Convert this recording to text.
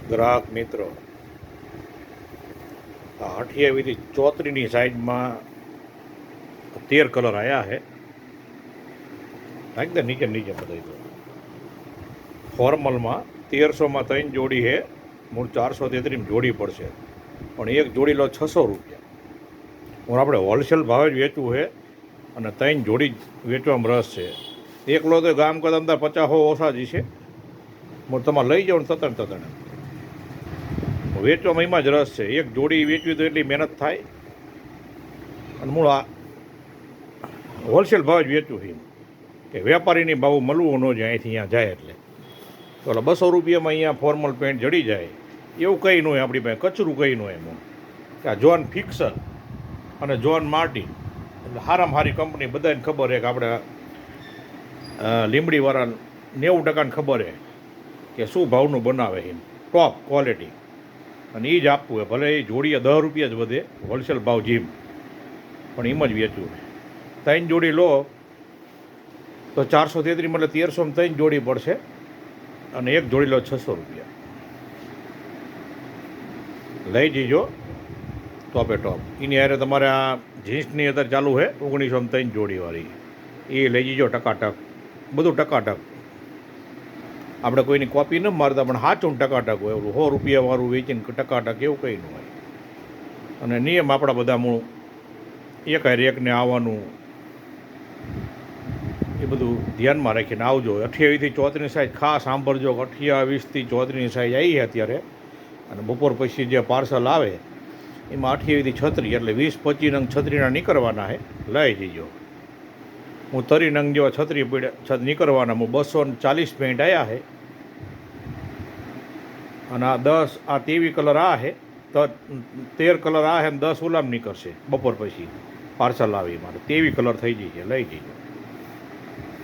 ગ્રાહક મિત્રો, આ 28થી 34ની સાઈઝમાં 13 કલર આવ્યા છે. એકદમ નીચે નીચે બધા ફોર્મલમાં 1300માં 3 જોડી છે. મૂળ 433 જોડી પડશે, પણ એક જોડી લો 600 રૂપિયા. હું આપણે હોલસેલ ભાવે જ વેચવું છે અને 3 જોડી વેચવામાં રસ છે. એકલો તો ગામ કરતા અંદર 50 ઓછા જ છે. હું તમારે લઈ જાઓ ને તતણ વેચવામાં એમાં જ રસ છે. એક જોડી વેચવી તો એટલી મહેનત થાય, અને મૂળ આ હોલસેલ ભાવે જ વેચવું છે કે વેપારીની ભાવ મળવું ન જાય અહીંથી અહીંયા જાય એટલે. તો 200 રૂપિયામાં અહીંયા ફોર્મલ પેન્ટ જડી જાય એવું કંઈ ન હોય આપણી પાસે. કચરું કંઈ ન હોય એમ કે આ જોન ફિક્સર અને જોન માર્ટિન એટલે સારામાં સારી કંપની. બધાને ખબર છે કે આપણે લીંબડીવાળા 90% ખબર છે કે શું ભાવનું બનાવે એમ, ટોપ ક્વોલિટી. અને એ જ આપવું હોય, ભલે એ જોડીએ 10 રૂપિયા જ વધે હોલસેલ ભાવ જીમ, પણ એમ જ વેચવું હોય. 3 જોડી લો તો 433 એટલે 1300માં 3 જોડી પડશે, અને એક જોડી લો 600 રૂપિયા. લઈ જઈજો ટોપે ટોપ. એની હારે તમારે આ જીન્સની અત્યારે ચાલુ છે 1900માં 3 જોડીવાળી, એ લઈ જઈજો ટકાટક. બધું ટકાટક, આપણે કોઈની કોપી ન મારતા, પણ સાચું ટકાટક હોય. એવું 100 રૂપિયાવાળું વેચીને ટકાટક એવું કંઈ ન હોય. અને નિયમ આપણા બધા મૂળ એક હારે એકને આવવાનું, એ બધું ધ્યાનમાં રાખીને આવજો. 28થી 34ની સાઈઝ ખાસ સાંભળજો. 28થી 34ની સાઈઝ આવી છે અત્યારે, અને બપોર પછી જે પાર્સલ આવે એમાં 28થી 36 એટલે 20-25 નંગ છત્રીના નીકળવાના છે. લઈ જઈજો. હું 30 નંગ જેવા છત્રી પડ્યા નીકળવાના. હું 240 પેન્ટ આવ્યા છે, અને આ 10 આ તેવી કલર આ છે, તો 13 કલર આ છે, અને 10 ઓલામ નીકળશે બપોર પછી પાર્સલ આવે. મારે તેવી કલર થઈ જશે. લઈ જઈજો.